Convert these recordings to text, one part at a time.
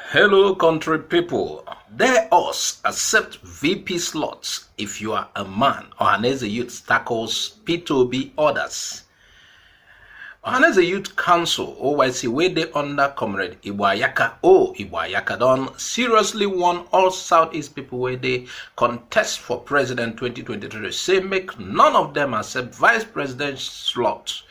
Hello country people, dare us accept VP slots if you are a man. Ohaneze Youth tackles Peter Obi orders. Ohaneze Youth Council OYC wey dey under Comrade Igbo don seriously warn all Southeast people where they contest for President 2023. Say make none of them accept Vice President slot.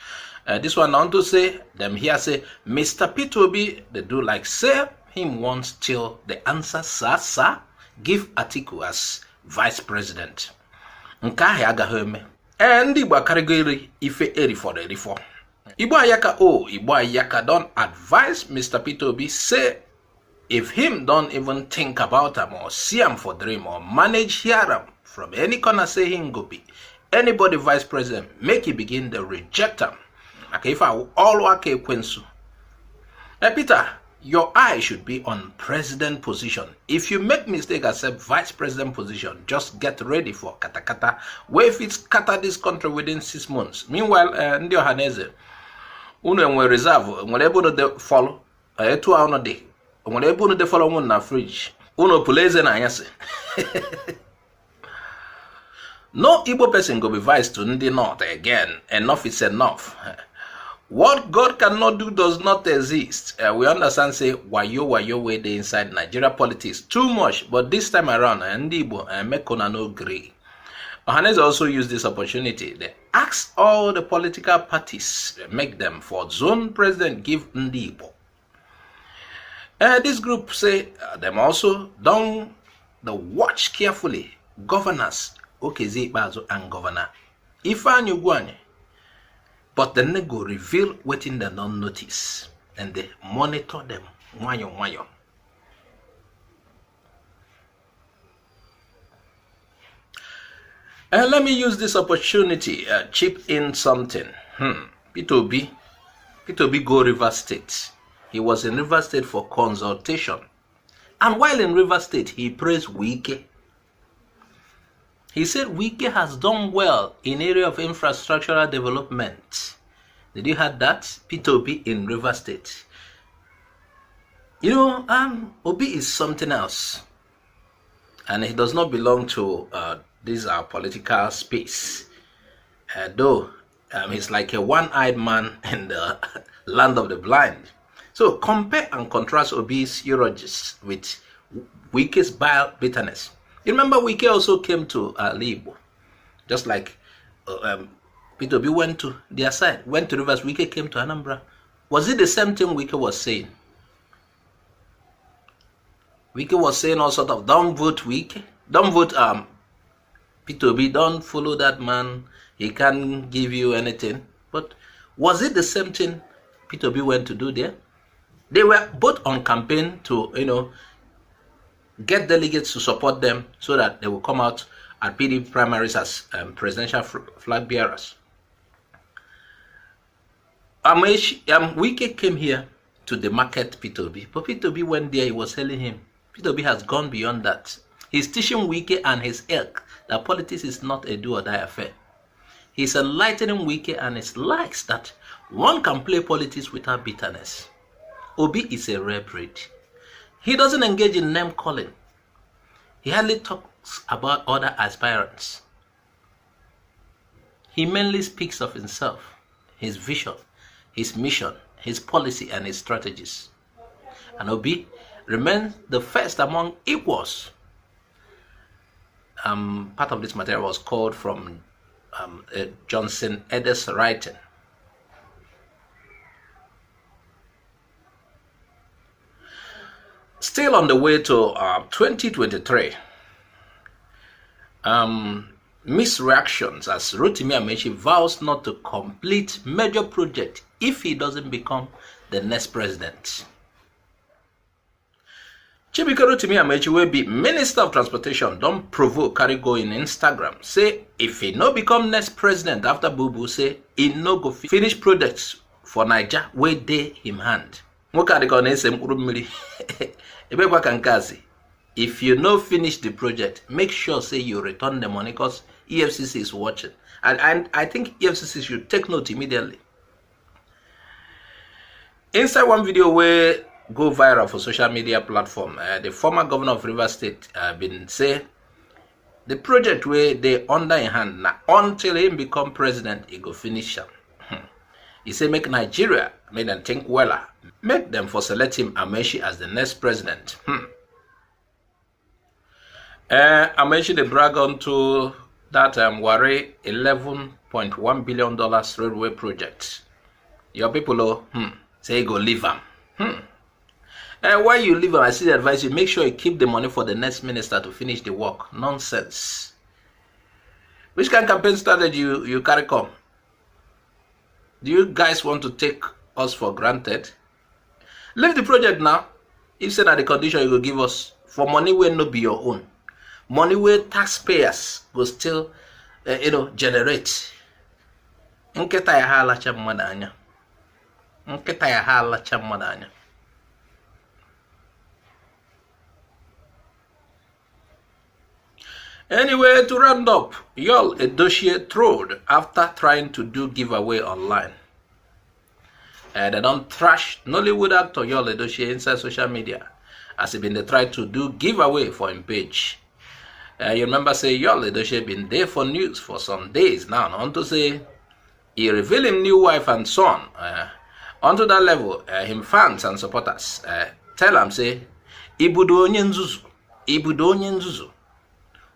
This one on to say, them here say, Mr. Peter Obi, they do like say, him wants till the answer, sir, give Atiku as Vice President. Nkahi agaheme. And Igbo karigiri ife eri for the reform. Igbo Ayaka don't advise Mr. Peter Obi, say, if him don't even think about him or see him for dream or manage hear him from any corner say him go be anybody Vice President, make he begin to reject him. Okay, if I all work Kwensu. Peter, your eye should be on president position. If you make mistake accept vice president position, just get ready for katakata. Where if it's kata this country within 6 months. Meanwhile, Ndi Ohaneze, uno we reserve, ebo no de follow, 2 hours no day. Ebo no de follow one na fridge. Uno puleze na yase. No Igbo person go be vice to Ndi North again. Enough is enough. What God cannot do does not exist. We understand say wayo way they inside Nigeria politics too much, but this time around Ndigbo Mekona no agree. Ohaneze also used this opportunity. They asked all the political parties, make them for zone president give Ndigbo. This group say them also don't watch carefully governors Okezi Bazo and Governor Ifeanyi Ugwuanyi. But then they go reveal within the non-notice and they monitor them. And let me use this opportunity, chip in something. Peter Obi go River State. He was in River State for consultation. And while in River State, he praised Wike. He said Wike has done well in area of infrastructural development. Did you hear that? Peter Obi in River State. You know, Obi is something else. And he does not belong to this political space. Though he's like a one-eyed man in the land of the blind. So compare and contrast Obi's eulogies with Wike's bile bitterness. You remember Wike also came to Igbo, just like Peter Obi went to their side, went to Rivers, Wike came to Anambra. Was it the same thing Wike was saying? Wike was saying all sort of, don't vote Wike, don't vote Peter Obi, don't follow that man, he can't give you anything. But was it the same thing Peter Obi went to do there? They were both on campaign to, get delegates to support them so that they will come out at PDP primaries as presidential flag bearers. Wike came here to demarcate Peter Obi, but Peter Obi went there, he was telling him, Peter Obi has gone beyond that. He's teaching Wike and his ilk that politics is not a do or die affair. He's enlightening Wike and his likes that one can play politics without bitterness. Obi is a rare breed. He doesn't engage in name calling. He hardly talks about other aspirants. He mainly speaks of himself, his vision, his mission, his policy, and his strategies. And Obi remains the first among equals. Part of this material was called from Johnson Edes' writing. Still on the way to 2023, mixed reactions as Rotimi Amaechi vows not to complete major project if he doesn't become the next president. Chibika Rotimi Amaechi will be Minister of Transportation, don't provoke carry go in Instagram. Say if he no become next president after Bubu, say he no go finish projects for Niger where they him hand. If you no finish the project, make sure say you return the money because EFCC is watching. And I think EFCC should take note immediately. Inside one video where go viral for social media platform. The former governor of Rivers State been say the project where they under in hand now until he become president, he go finish him. He say make Nigeria, make them think well, make them for select him Amaechi as the next president. Amaechi they brag on to that Ware $11.1 billion railway project. Your people say go leave them. And while you leave them, I still advise you, make sure you keep the money for the next minister to finish the work. Nonsense. Which kind of campaign strategy you carry come? Do you guys want to take us for granted? Leave the project now. If say that the condition you will give us for money will not be your own. Money where taxpayers will still, generate. Nketa ya hala cha mmadanya. Nketa ya hala cha mmadanya. Anyway, to round up, Yul Edochie trolled after trying to do giveaway online. They don't trash Nollywood actor Yul Edochie inside social media as he been try to do giveaway for him page. You remember say Yul Edochie been there for news for some days now. On to say he revealed him new wife and son. Onto that level, him fans and supporters tell him say Ibudo onye nzuzu, Ibudo onye nzuzu.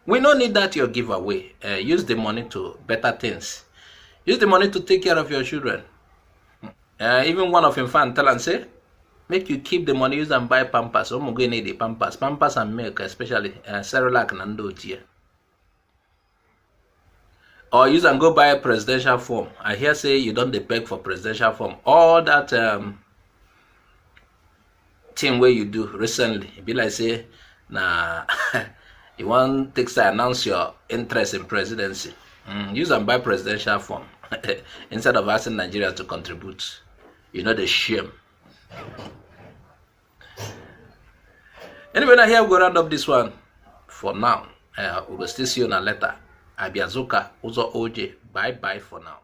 We don't need that your giveaway. Use the money to better things. Use the money to take care of your children. Even one of him fans tell and say, make you keep the money, use and buy pampers. I'm going to need the pampers and milk, especially Cerelac and Ndotia. Or use and go buy a presidential form. I hear say you don't beg for presidential form. All that thing where you do recently, it be like say, nah. You want to announce your interest in presidency. Use and buy presidential form instead of asking Nigerians to contribute. You know the shame. Anyway, now here we go round up this one for now. We will still see you on a letter. Abiazuka Uzo Oje. Bye bye for now.